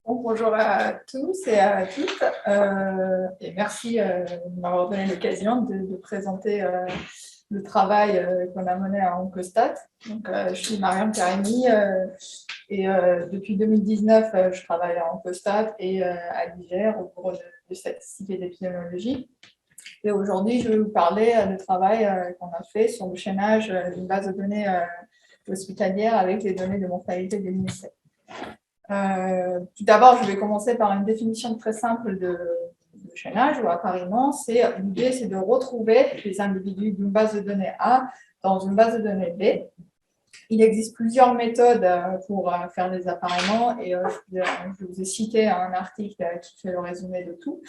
Bon, bonjour à tous et à toutes, et merci de m'avoir donné l'occasion de présenter le travail qu'on a mené à Oncostat. Donc, je suis Mariam Karimi et depuis 2019, je travaille à Oncostat et à l'IGER au cours de statistique et d'épidémiologie. Et aujourd'hui, je vais vous parler du travail qu'on a fait sur le chaînage d'une base de données hospitalière avec les données de mortalité des ministères. Tout d'abord, je vais commencer par une définition très simple de chaînage ou appariement. L'idée, c'est de retrouver les individus d'une base de données A dans une base de données B. Il existe plusieurs méthodes pour faire des appariements et je vous ai cité un article qui fait le résumé de tout.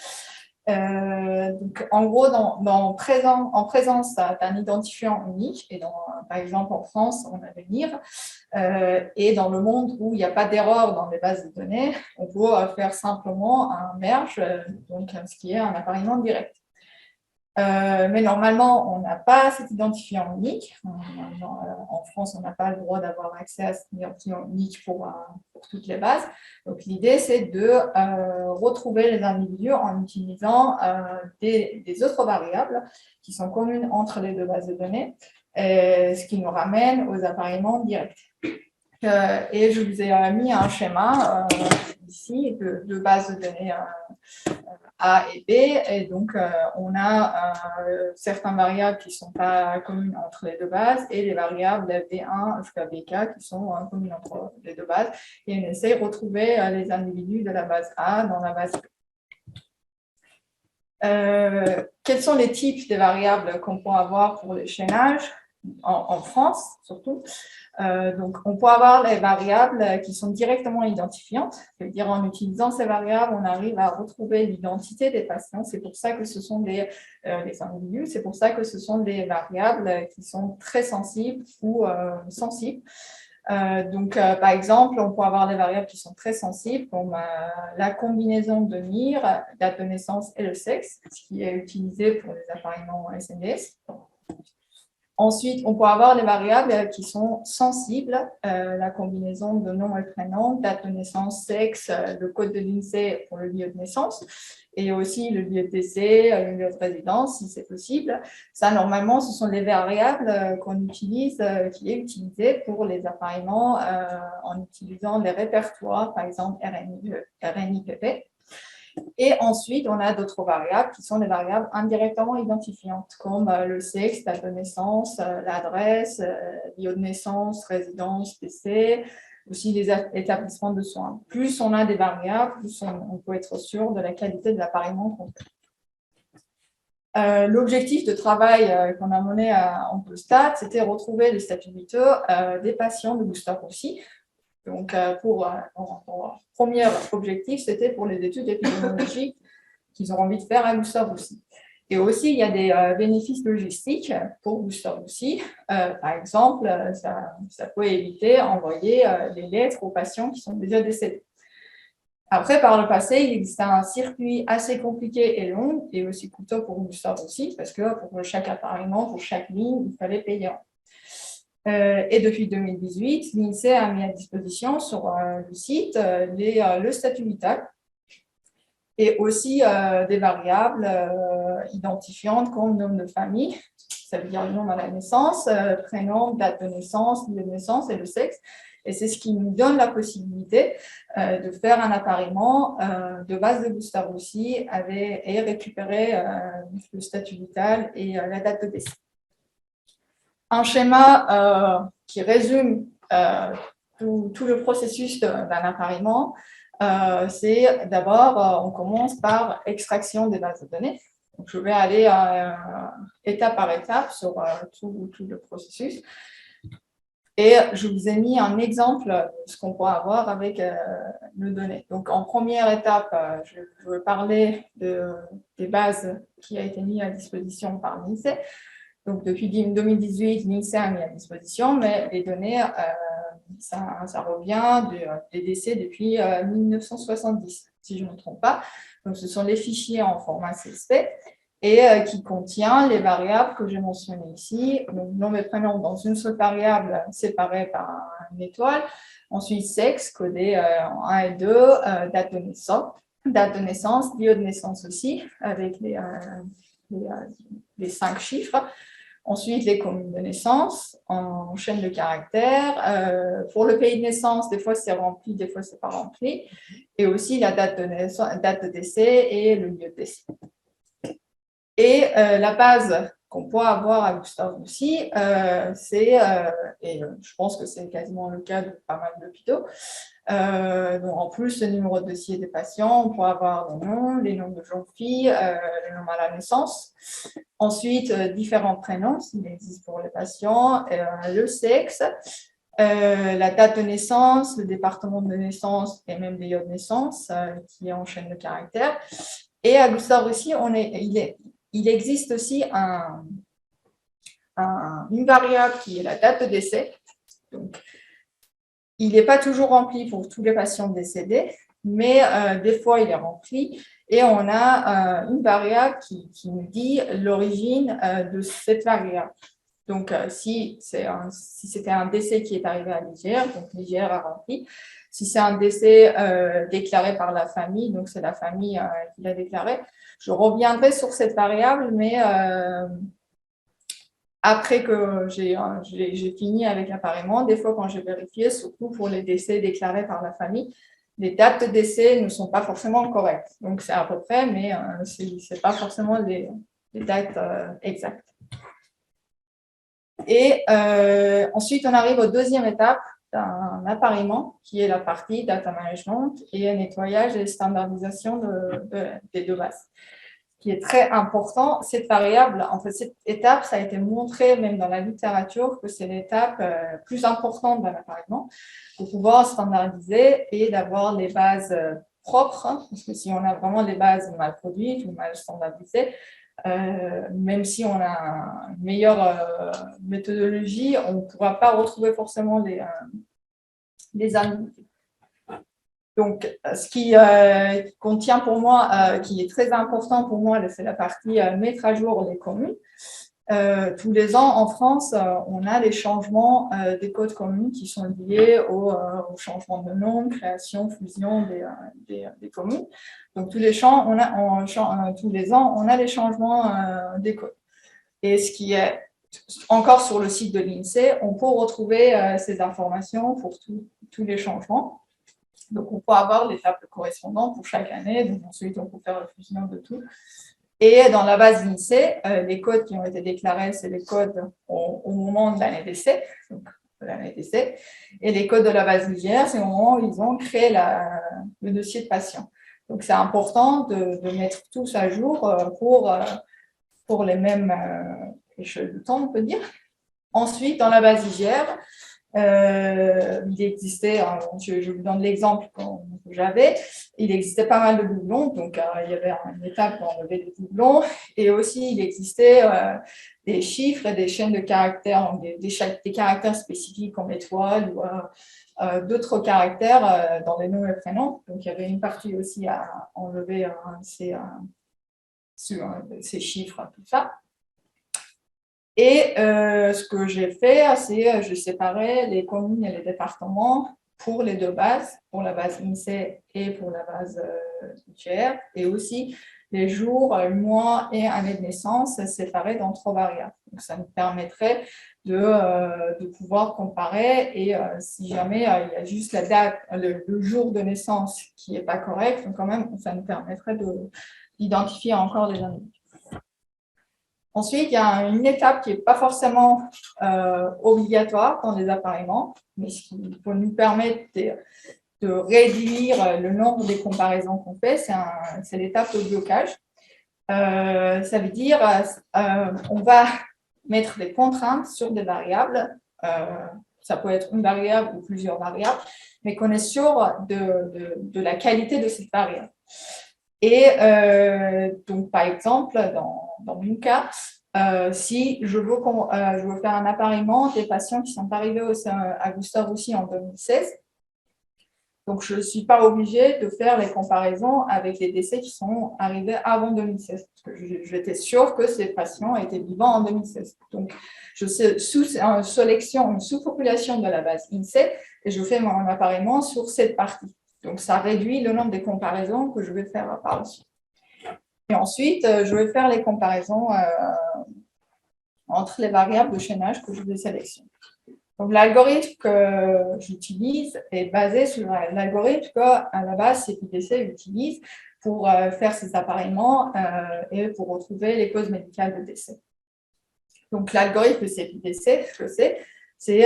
Donc, en gros, en présence d'un identifiant unique, et par exemple en France, on a le NIR, et dans le monde où il n'y a pas d'erreur dans les bases de données, on peut faire simplement un merge, donc ce qui est un appariement direct. Mais normalement, on n'a pas cet identifiant unique. En France, on n'a pas le droit d'avoir accès à cet identifiant unique pour toutes les bases. Donc, l'idée, c'est de retrouver les individus en utilisant des autres variables qui sont communes entre les deux bases de données, ce qui nous ramène aux appariements directs. Et je vous ai mis un schéma ici de bases de données A et B, et donc on a certaines variables qui ne sont pas communes entre les deux bases et les variables B1 jusqu'à BK qui sont communes entre les deux bases, et on essaie de retrouver les individus de la base A dans la base B. Quels sont les types de variables qu'on peut avoir pour le chaînage en France surtout? Donc, on peut avoir les variables qui sont directement identifiantes, c'est-à-dire en utilisant ces variables, on arrive à retrouver l'identité des patients. C'est pour ça que ce sont des individus, c'est pour ça que ce sont des variables qui sont très sensibles ou sensibles. Par exemple, on peut avoir des variables qui sont très sensibles, comme la combinaison de NIR, date de naissance et le sexe, ce qui est utilisé pour les appariements SNDS. Ensuite, on peut avoir les variables qui sont sensibles, la combinaison de nom et prénom, date de naissance, sexe, le code de l'INSEE pour le lieu de naissance, et aussi le lieu de décès, le lieu de résidence, si c'est possible. Ça, normalement, ce sont les variables qu'on utilise, qui est utilisé pour les appariements en utilisant les répertoires, par exemple RNIPP. Et ensuite, on a d'autres variables qui sont des variables indirectement identifiantes, comme le sexe, date de naissance, l'adresse, lieu de naissance, résidence, décès, aussi les établissements de soins. Plus on a des variables, plus on peut être sûr de la qualité de l'appariement qu'on fait. L'objectif de travail qu'on a mené à Oncostat, c'était retrouver les statuts vitaux des patients de Booster aussi. Donc, pour premier objectif, c'était pour les études épidémiologiques qu'ils ont envie de faire à Booster aussi. Et aussi, il y a des bénéfices logistiques pour Booster aussi. Par exemple, ça peut éviter d'envoyer des lettres aux patients qui sont déjà décédés. Après, par le passé, il existait un circuit assez compliqué et long, et aussi coûteux pour Booster aussi, parce que pour chaque appariement, pour chaque ligne, il fallait payer. Et depuis 2018, l'INSEE a mis à disposition sur le site le statut vital et aussi des variables identifiantes comme nom de famille, ça veut dire le nom à la naissance, prénom, date de naissance, lieu de naissance et le sexe. Et c'est ce qui nous donne la possibilité de faire un appariement de base de Booster aussi et récupérer le statut vital et la date de décès. Un schéma qui résume tout le processus d'un appariement, c'est d'abord, on commence par extraction des bases de données. Donc, je vais aller étape par étape sur tout le processus. Et je vous ai mis un exemple de ce qu'on peut avoir avec nos données. Donc, en première étape, je vais parler des bases qui ont été mises à disposition par l'INSEE. Donc, depuis 2018, l'INSEE a mis à disposition, mais les données, ça revient des décès depuis 1970, si je ne me trompe pas. Donc, ce sont les fichiers en format CSV. et qui contient les variables que j'ai mentionnées ici. Donc, nom et prénom dans une seule variable séparée par une étoile. Ensuite, sexe codé en 1 et 2, date de naissance, lieu de naissance aussi, avec les 5 chiffres. Ensuite, les communes de naissance en chaîne de caractères. Pour le pays de naissance, des fois c'est rempli, des fois c'est pas rempli. Et aussi la date de décès et le lieu de décès. Et la base qu'on peut avoir à Gustave aussi, c'est, et je pense que c'est quasiment le cas de pas mal d'hôpitaux, donc en plus le numéro de dossier des patients, on peut avoir le nom, les noms de jeunes-filles, le nom à la naissance. Ensuite, différents prénoms, s'il existe pour les patients, le sexe, la date de naissance, le département de naissance et même le lieu de naissance qui est en chaîne de caractères. Et à Gustave aussi, il existe aussi une variable qui est la date de décès. Donc, il n'est pas toujours rempli pour tous les patients décédés, mais des fois, il est rempli. Et on a une variable qui nous dit l'origine de cette variable. Donc, si c'était un décès qui est arrivé à l'IGR, donc l'IGR a rempli. Si c'est un décès déclaré par la famille, donc c'est la famille qui l'a déclaré, je reviendrai sur cette variable, mais après que j'ai fini avec l'appareillement, des fois quand j'ai vérifié, surtout pour les décès déclarés par la famille, les dates de décès ne sont pas forcément correctes. Donc c'est à peu près, mais ce n'est pas forcément les dates exactes. Et ensuite, on arrive aux deuxième étape d'un appareillement, qui est la partie data management et nettoyage et standardisation des deux bases. Qui est très important, cette variable, en fait, cette étape, ça a été montré même dans la littérature que c'est l'étape plus importante d'un appareillement pour pouvoir standardiser et d'avoir les bases propres, hein, parce que si on a vraiment des bases mal produites ou mal standardisées, même si on a une meilleure méthodologie, on ne pourra pas retrouver forcément les ambiguïtés. Donc, ce qui contient pour moi, qui est très important pour moi, c'est la partie mettre à jour les communes. Tous les ans, en France, on a les changements des codes communes qui sont liés au changement de nom, création, fusion des communes. Donc, tous les ans, on a les changements des codes. Et ce qui est encore sur le site de l'INSEE, on peut retrouver ces informations pour tous les changements. Donc, on peut avoir les tables correspondantes pour chaque année. Donc, ensuite, on peut faire la fusion de tout. Et dans la base INSEE, les codes qui ont été déclarés, c'est les codes au moment de l'année d'essai. Et les codes de la base IGR, c'est au moment où ils ont créé le dossier de patient. Donc, c'est important de mettre tous à jour pour les mêmes échelles de temps, on peut dire. Ensuite, dans la base IGR, il existait, je vous donne l'exemple que j'avais, il existait pas mal de doublons, donc il y avait une étape pour enlever les doublons, et aussi il existait des chiffres et des chaînes de caractères, des caractères spécifiques comme étoile ou d'autres caractères dans les noms et prénoms. Donc il y avait une partie aussi à enlever ces chiffres, tout ça. Et ce que j'ai fait, c'est j'ai séparé les communes et les départements pour les deux bases, pour la base INSEE et pour la base IGR, et aussi les jours, mois et années de naissance séparés dans 3 variables. Donc, ça nous permettrait de pouvoir comparer, et si jamais il y a juste la date, le jour de naissance qui n'est pas correct, donc quand même, ça nous permettrait d'identifier encore les années. Ensuite, il y a une étape qui n'est pas forcément obligatoire dans les appareillements, mais qui peut nous permettre de réduire le nombre des comparaisons qu'on fait, c'est l'étape de blocage. Ça veut dire on va mettre des contraintes sur des variables, ça peut être une variable ou plusieurs variables, mais qu'on est sûr de la qualité de cette variable. Et donc, par exemple, dans mon cas, si je veux faire un appareillement des patients qui sont arrivés à Gustave aussi en 2016, Donc, je ne suis pas obligée de faire les comparaisons avec les décès qui sont arrivés avant 2016, parce que j'étais sûre que ces patients étaient vivants en 2016. Donc, je sélectionne une sous-population de la base INSEE et je fais mon appariement sur cette partie. Donc, ça réduit le nombre de comparaisons que je vais faire par la suite. Et ensuite, je vais faire les comparaisons entre les variables de chaînage que je vais sélectionner. Donc, l'algorithme que j'utilise est basé sur l'algorithme qu'à la base CPDC utilise pour faire ses appariements et pour retrouver les causes médicales de décès. Donc, l'algorithme de CPDC, je sais, c'est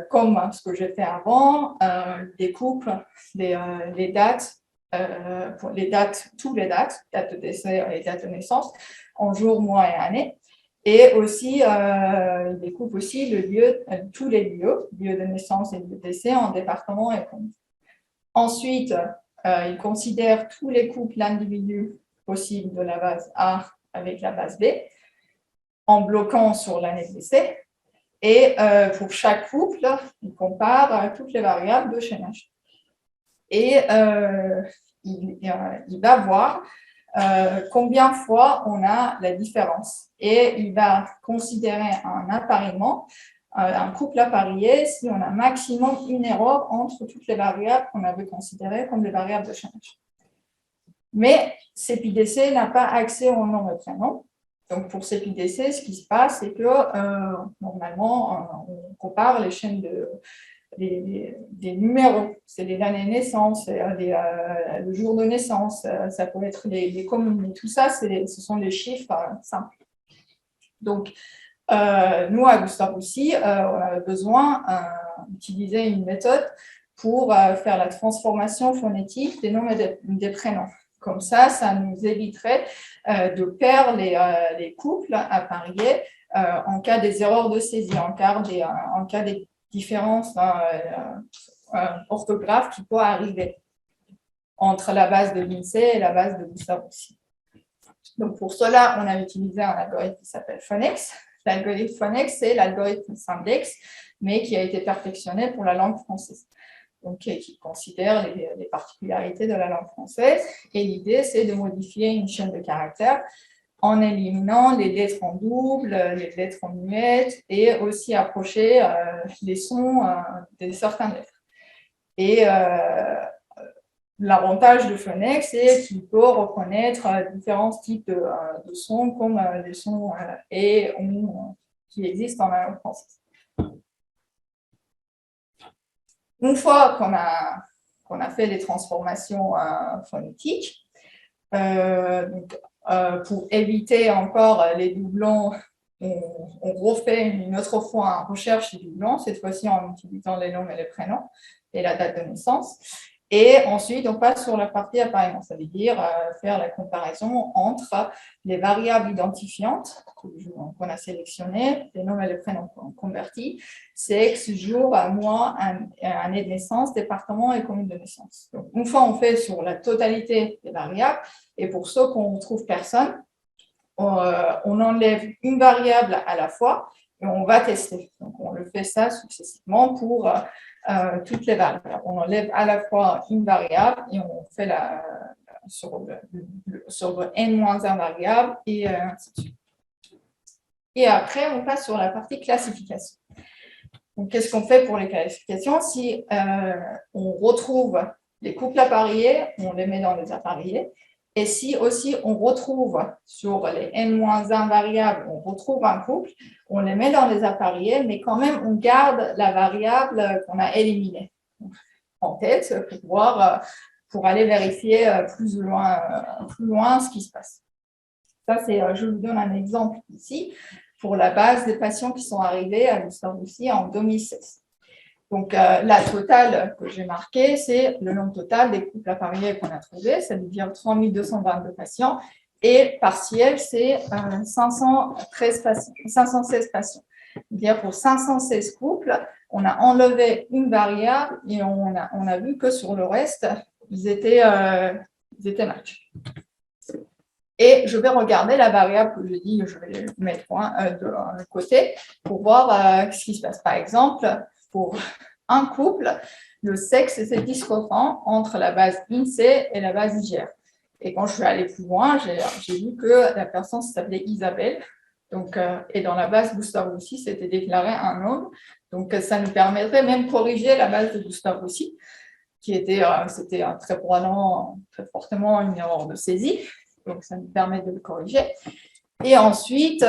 comme ce que j'ai fait avant, découpe les dates, pour les dates, toutes les dates de décès et dates de naissance, en jours, mois et années. Et aussi, il découpe aussi le lieu, tous les lieux de naissance et de décès en départements et communes. Ensuite, il considère tous les couples d'individus possibles de la base A avec la base B, en bloquant sur l'année de décès. Et pour chaque couple, il compare toutes les variables de chaînage. Et il va voir combien de fois on a la différence. Et il va considérer un appariement, un couple apparié, si on a maximum une erreur entre toutes les variables qu'on avait considérées comme des variables de chaînage. Mais CPDC n'a pas accès au nom et prénom. Donc, pour CPDC, ce qui se passe, c'est que normalement, on compare les chaînes des numéros. C'est les années de naissance, le jour de naissance, ça peut être les communes. Et tout ça, ce sont des chiffres simples. Donc, nous, à Gustave aussi, on a besoin d'utiliser une méthode pour faire la transformation phonétique des noms et des prénoms. Comme ça nous éviterait de perdre les couples appariés en cas des erreurs de saisie, en cas des différences orthographes qui peuvent arriver entre la base de l'INSEE et la base de Gustave aussi. Donc, pour cela, on a utilisé un algorithme qui s'appelle Phonex. L'algorithme Phonex, c'est l'algorithme Simplex, mais qui a été perfectionné pour la langue française. Donc, qui considère les particularités de la langue française. Et l'idée, c'est de modifier une chaîne de caractères en éliminant les lettres en double, les lettres en muettes, et aussi approcher les sons de certaines lettres. Et l'avantage de Phonex, c'est qu'il peut reconnaître différents types de sons, comme les sons et on qui existent dans la langue française. Une fois qu'on a fait les transformations phonétiques, pour éviter encore les doublons, on refait une autre fois une recherche des doublons, cette fois-ci en utilisant les noms et les prénoms et la date de naissance. Et ensuite, on passe sur la partie appariement, ça veut dire faire la comparaison entre les variables identifiantes qu'on a sélectionnées, les noms et les prénoms qu'on convertit, sexe, jour, mois, année de naissance, département et commune de naissance. Donc, une fois on fait sur la totalité des variables, et pour ceux qu'on ne trouve personne, on enlève une variable à la fois et on va tester. Donc, on le fait ça successivement pour toutes les variables. On enlève à la fois une variable et on fait sur le n-1 variable et ainsi de suite. Et après, on passe sur la partie classification. Donc, qu'est-ce qu'on fait pour les classifications? Si on retrouve les couples appariés, on les met dans les appariés. Et si aussi on retrouve sur les n-1 variables, on retrouve un couple, on les met dans les appariés, mais quand même on garde la variable qu'on a éliminée en tête pour aller vérifier plus loin ce qui se passe. Ça, je vous donne un exemple ici pour la base des patients qui sont arrivés à Gustave Roussy en 2016. Donc, la totale que j'ai marquée, c'est le nombre total des couples appariés qu'on a trouvés, ça veut dire 3222 patients, et partiel, c'est 516 patients. C'est-à-dire pour 516 couples, on a enlevé une variable et on a vu que sur le reste, ils étaient match. Et je vais regarder la variable que je dis, je vais le mettre de côté pour voir ce qui se passe. Par exemple, pour un couple, le sexe était discrépant entre la base INSEE et la base IGR. Et quand je suis allée plus loin, j'ai vu que la personne s'appelait Isabelle. Donc, et dans la base Gustave Roussy, c'était déclaré un homme. Donc, ça nous permettrait même de corriger la base de Gustave Roussy, qui était, c'était très probablement, très fortement une erreur de saisie. Donc, ça nous permet de le corriger. Et ensuite,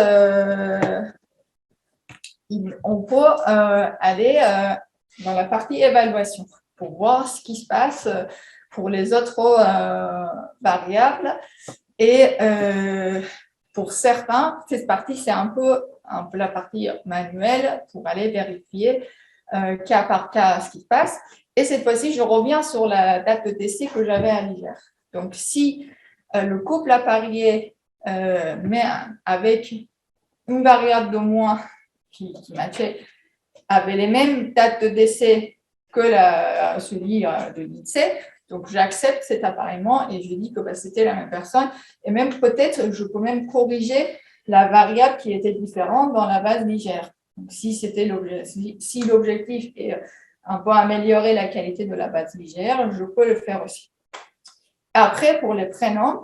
on peut aller dans la partie évaluation pour voir ce qui se passe pour les autres variables. Et pour certains, cette partie, c'est un peu la partie manuelle pour aller vérifier cas par cas ce qui se passe. Et cette fois-ci, je reviens sur la date de décès que j'avais à l'hiver. Donc, si le couple a parié, mais avec une variable de moins qui matchait, avait les mêmes dates de décès que celui de l'INSEE, donc j'accepte cet appareillement et je dis que c'était la même personne. Et même peut-être, je peux même corriger la variable qui était différente dans la base légère. Donc, si l'objectif est un peu améliorer la qualité de la base légère, je peux le faire aussi. Après, pour les prénoms,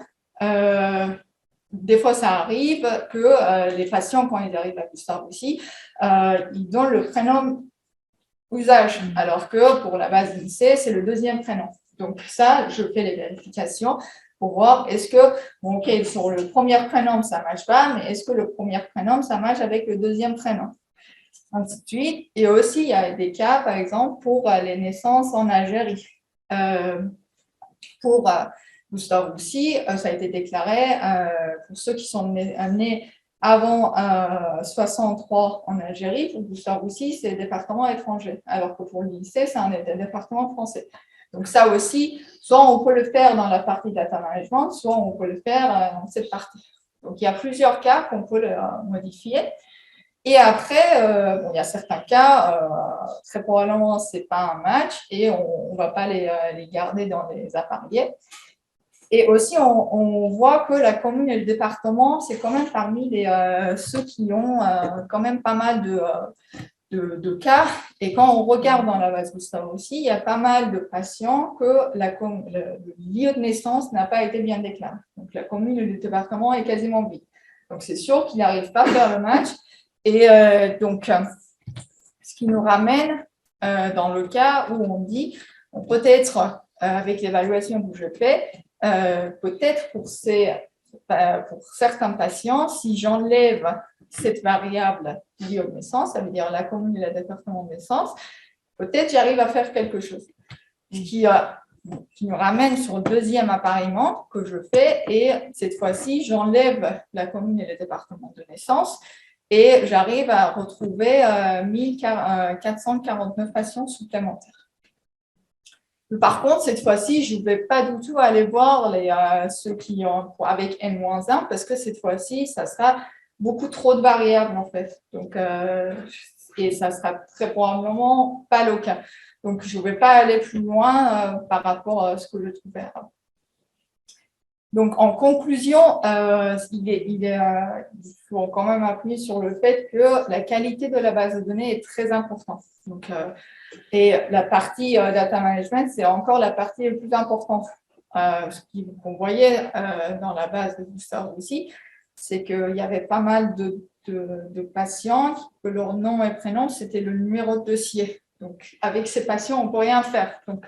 des fois, ça arrive que les patients, quand ils arrivent à Gustave Roussy, ils donnent le prénom usage, alors que pour la base INSEE, c'est le deuxième prénom. Donc ça, je fais les vérifications pour voir est-ce que, bon, ok, sur le premier prénom, ça ne marche pas, mais est-ce que le premier prénom, ça marche avec le deuxième prénom? Ainsi de suite. Et aussi, il y a des cas, par exemple, pour les naissances en Algérie. Pour Gustave Roussy, ça a été déclaré pour ceux qui sont nés avant 63 en Algérie. Pour Gustave Roussy, c'est le département étranger, alors que pour l'INSEE, c'est un département français. Donc ça aussi, soit on peut le faire dans la partie data management, soit on peut le faire dans cette partie. Donc il y a plusieurs cas qu'on peut modifier. Et après, il y a certains cas, très probablement, ce n'est pas un match et on ne va pas les garder dans les appareils. Et aussi, on voit que la commune et le département, c'est quand même parmi ceux qui ont quand même pas mal de cas. Et quand on regarde dans la base Gustave aussi, il y a pas mal de patients que le lieu de naissance n'a pas été bien déclaré. Donc, la commune et le département est quasiment vide. Donc, c'est sûr qu'il n'arrive pas à faire le match. Et donc, ce qui nous ramène dans le cas où on dit, peut-être avec l'évaluation que je fais, peut-être pour certains patients, si j'enlève cette variable liée aux naissances, ça veut dire la commune et le département de naissance, peut-être j'arrive à faire quelque chose. Ce qui nous ramène sur le deuxième appareillement que je fais, et cette fois-ci, j'enlève la commune et le département de naissance, et j'arrive à retrouver 1449 patients supplémentaires. Par contre, cette fois-ci, je ne vais pas du tout aller voir ceux qui ont avec N-1 parce que cette fois-ci, ça sera beaucoup trop de variables en fait. Donc, et ça sera très probablement pas le cas. Donc, je ne vais pas aller plus loin par rapport à ce que je trouvais avant. Donc, en conclusion, il faut quand même appuyer sur le fait que la qualité de la base de données est très importante. Donc, et la partie data management, c'est encore la partie la plus importante. Ce qu'on voyait dans la base de Gustave aussi, c'est qu'il y avait pas mal de patients que leur nom et prénom, c'était le numéro de dossier. Donc, avec ces patients, on ne peut rien faire. Donc,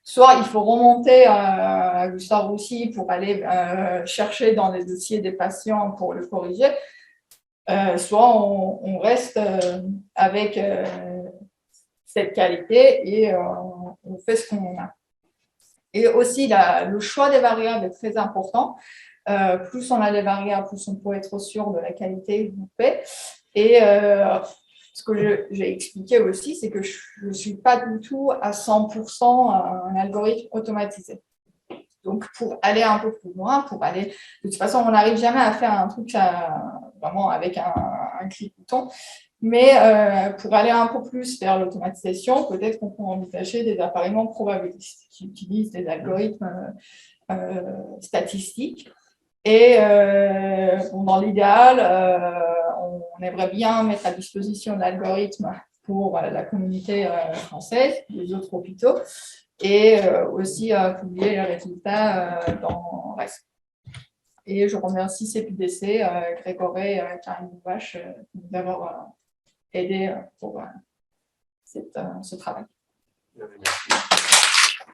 soit il faut remonter à Gustave Roussy pour aller chercher dans les dossiers des patients pour le corriger, soit on reste avec cette qualité et on fait ce qu'on a. Et aussi, le choix des variables est très important. Plus on a des variables, plus on peut être sûr de la qualité que vous faites. Et ce que j'ai expliqué aussi, c'est que je ne suis pas du tout à 100% un algorithme automatisé. Donc, pour aller un peu plus loin, de toute façon, on n'arrive jamais à faire un truc vraiment avec un clic-bouton. Mais pour aller un peu plus vers l'automatisation, peut-être qu'on peut envisager des appareillements probabilistes qui utilisent des algorithmes statistiques. Et dans l'idéal, on aimerait bien mettre à disposition l'algorithme pour la communauté française, les autres hôpitaux, et aussi publier les résultats dans REST. Et je remercie CPDC, Grégory et Karine Vache de nous avoir aidés pour ce travail. Merci.